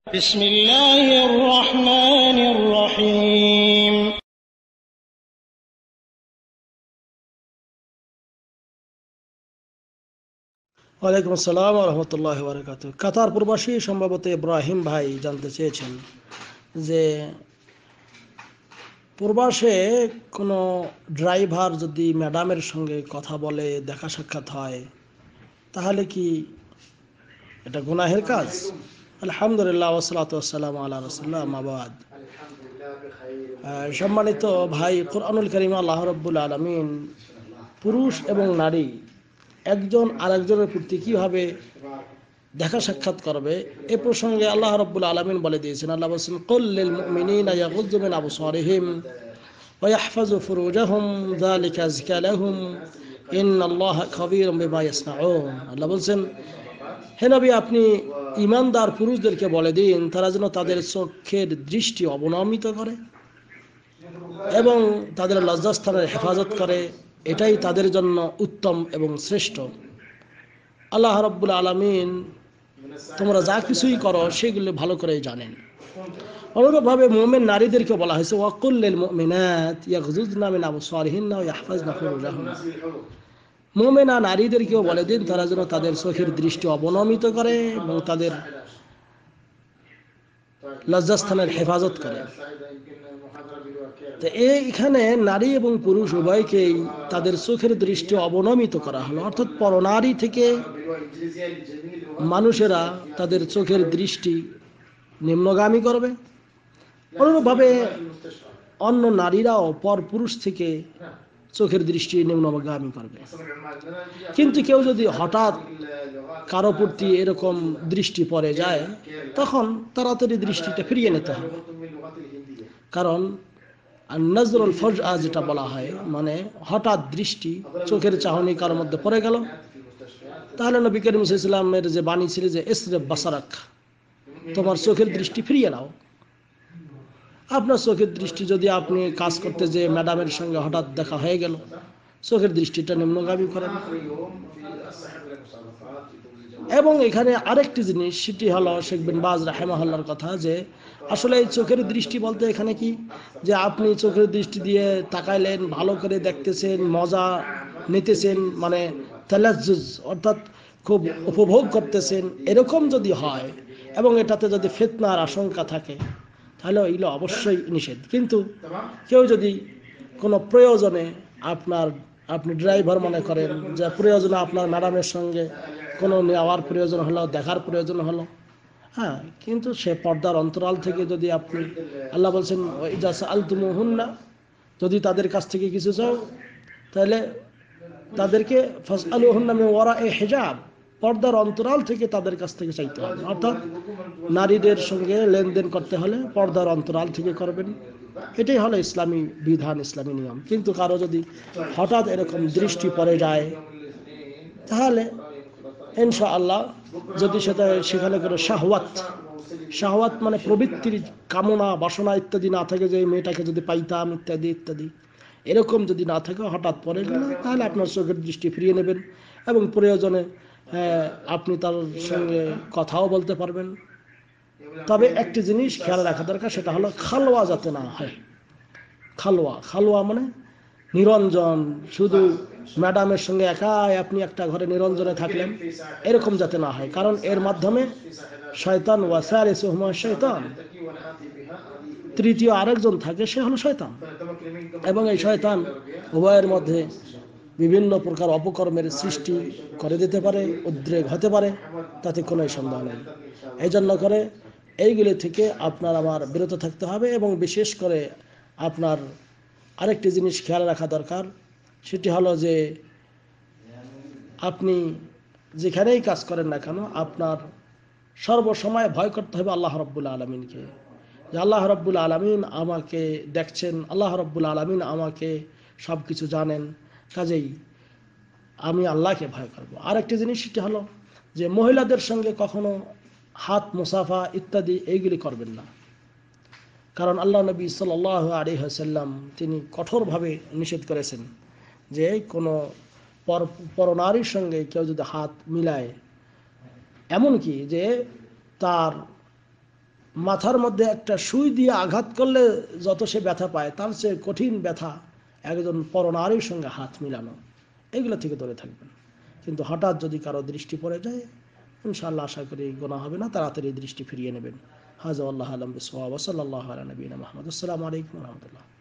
بسم الله الرحمن الرحيم ওয়ালাইকুম আসসালাম ওয়া রাহমাতুল্লাহি ওয়া বারাকাতুহু। কাতার প্রবাসী সম্ভবত ইব্রাহিম ভাই জানতে চেয়েছেন যে প্রবাসে কোনো ড্রাইভার যদি ম্যাডামের সঙ্গে কথা বলে, দেখা সাক্ষাৎ হয়, তাহলে কি এটা গুনাহের কাজ? আলহামদুলিল্লাহ ওয়াসসালাতু ওয়াসসালামু আলা রাসূলিল্লাহ, আম্মা বাদ। সম্মানিত ভাই, কুরআনুল কারীমে আল্লাহ রাব্বুল আলামিন পুরুষ এবং নারী একজন আরেকজনের প্রতি কিভাবে দেখা সাক্ষাৎ করবে এ প্রসঙ্গে আল্লাহ রাব্বুল আলামিন বলে দিয়েছেন। আল্লাহ বলেছেন, কুল লিল মুমিনিনা ইয়াগুযযু মিন আবসারিহিম ওয়া ইয়াহফাযু ফুরুজাহুম যালিকা আযকা লাহুম ইন্নাল্লাহা খাবীরুম বিমা ইয়াসনাউন। আল্লাহ বলেছেন, হে নবী, আপনি ঈমানদার পুরুষদেরকে বলে দিন তারা যেন তাদের চোখের দৃষ্টি অবনমিত করে এবং তাদের লজ্জাস্থানের হেফাজত করে, এটাই তাদের জন্য উত্তম এবং শ্রেষ্ঠ। আল্লাহ রাব্বুল আলামিন তোমরা যা কিছুই করো সেগুলো ভালো করেই জানেন। অনুরূপভাবে মুমিন নারীদেরকে বলা হয়েছে, ওয়াকুল লিল মুমিনাত ইয়াগযুযনা মিন আবসারিহিন্না ওয়া ইয়াহফাযনা ফুরুজাহুন্না। মুমিনা নারীদেরকেও বলে দিন তারা যেন তাদের চোখের দৃষ্টি অবনমিত করে এবং তাদের লজ্জাস্থানের হেফাজত করে। তো এইখানে নারী এবং পুরুষ উভয়কেই তাদের চোখের দৃষ্টি অবনমিত করা হলো, অর্থাৎ পরনারী থেকে মানুষেরা তাদের চোখের দৃষ্টি নিম্নগামী করবে, অনুরূপভাবে অন্য নারীরাও পর পুরুষ থেকে চোখের দৃষ্টি নিম্নগামী করবে। কিন্তু কেউ যদি হঠাৎ কারো প্রতি এরকম দৃষ্টি পড়ে যায়, তখন তাড়াতাড়ি দৃষ্টিটা ফিরিয়ে নিতে হবে। কারণ নজরুল ফজআ যেটা বলা হয়, মানে হঠাৎ দৃষ্টি, চোখের চাহনি কারোর মধ্যে পড়ে গেল, তাহলে নবী করিম সাল্লাল্লাহু আলাইহি ওয়াসাল্লামের যে বাণী ছিল যে ইসরিফ বাসারাক, তোমার চোখের দৃষ্টি ফিরিয়ে নাও। আপনার চোখের দৃষ্টি যদি আপনি কাজ করতে যে ম্যাডামের সঙ্গে হঠাৎ দেখা হয়ে গেল, চোখের দৃষ্টিটা নিম্নগামী করেন। এবং এখানে আরেকটি জিনিস, সেটি হলো শেখ বিন বাজ রাহিমাহুল্লাহর কথা, যে আসলে এই চোখের দৃষ্টি বলতে এখানে কি, যে আপনি চোখের দৃষ্টি দিয়ে তাকাইলেন, ভালো করে দেখতেছেন, মজা নিতেছেন, মানে তালাজ্জুজ অর্থাৎ খুব উপভোগ করতেছেন, এরকম যদি হয় এবং এটাতে যদি ফিতনার আশঙ্কা থাকে, তাহলে এগুলো অবশ্যই নিষেধ। কিন্তু কেউ যদি কোনো প্রয়োজনে আপনি ড্রাইভার মনে করেন যে প্রয়োজনে আপনার ম্যাডামের সঙ্গে কোনো নেওয়ার প্রয়োজন হলো, দেখার প্রয়োজন হলো, হ্যাঁ, কিন্তু সে পর্দার অন্তরাল থেকে যদি আপনি, আল্লাহ বলছেন ইজা সাআলতুমুহুন্না, যদি তাদের কাছ থেকে কিছু চাও তাহলে তাদেরকে ফাসআলুহুন্না মিন ওয়ারাই হিজাব, পর্দার অন্তরাল থেকে তাদের কাছ থেকে চাইতে হবে। অর্থাৎ নারীদের সঙ্গে লেনদেন করতে হলে পর্দার অন্তরাল থেকে করবেন, এটাই হলো ইসলামী বিধান, ইসলামী নিয়ম। কিন্তু কারো যদি হঠাৎ এরকম দৃষ্টি পড়ে যায়, তাহলে ইনশাআল্লাহ যদি সেখানে কোনো শাহওয়াত মানে প্রবৃত্তির কামনা বাসনা ইত্যাদি না থাকে, যে এই মেয়েটাকে যদি পাইতাম ইত্যাদি ইত্যাদি, এরকম যদি না থাকে, হঠাৎ পড়ে গেলে, তাহলে আপনার চোখের দৃষ্টি ফিরিয়ে নেবেন এবং প্রয়োজনে আপনি তার সঙ্গে কথাও বলতে পারবেন। তবে একটি জিনিস খেয়াল রাখা দরকার, সেটা হলো খালোয়া যাতে না হয়। খালোয়া মানে নিরঞ্জন, শুধু ম্যাডামের সঙ্গে একাই আপনি একটা ঘরে নিরঞ্জনে থাকলেন, এরকম যাতে না হয়। কারণ এর মাধ্যমে শয়তান ওয়াসারিসুহুমা শয়তান, তৃতীয় আরেকজন থাকে, সে হলো শয়তান, এবং এই শয়তান উভয়ের মধ্যে বিভিন্ন প্রকার অপকর্মের সৃষ্টি করে দিতে পারে, উদ্রেক হতে পারে, তাতে কোনো সন্দেহ নেই। এই জন্য করে এইগুলি থেকে আপনার আমার বিরত থাকতে হবে। এবং বিশেষ করে আপনার আরেকটি জিনিস খেয়াল রাখা দরকার, সেটি হলো যে আপনি যেখানেই কাজ করেন না কেন, আপনার সর্বসময় ভয় করতে হবে আল্লাহ রাব্বুল আলামিনকে, যে আল্লাহ রাব্বুল আলামিন আমাকে দেখছেন, আল্লাহ রাব্বুল আলামিন আমাকে সব কিছু জানেন, কাজেই আমি আল্লাহকে ভয় করব। আরেকটি জিনিস সেটি হলো যে মহিলাদের সঙ্গে কখনো হাত মুসাফা ইত্যাদি এইগুলি করবেন না। কারণ আল্লাহ নবী সাল্লাল্লাহু আলাইহি ওয়াসাল্লাম তিনি কঠোরভাবে নিষেধ করেছেন যে কোনো পরনারীর সঙ্গে কেউ যদি হাত মিলায়, এমনকি যে তার মাথার মধ্যে একটা সুই দিয়ে আঘাত করলে যত সে ব্যথা পায়, তার চেয়ে কঠিন ব্যথা একজন পরনারীর সঙ্গে হাত মিলানো। এগুলো থেকে দূরে থাকবেন। কিন্তু হঠাৎ যদি কারো দৃষ্টি পড়ে যায়, ইনশাআল্লাহ আশা করি গুনাহ হবে না, তাড়াতাড়ি দৃষ্টি ফিরিয়ে নেবেন। হাযা আল্লাহু আ'লাম বিসওয়াব। সাল্লাল্লাহু আলা নবিয়িনা মুহাম্মদ। আসসালামু আলাইকুম ওয়া রাহমাতুল্লাহ।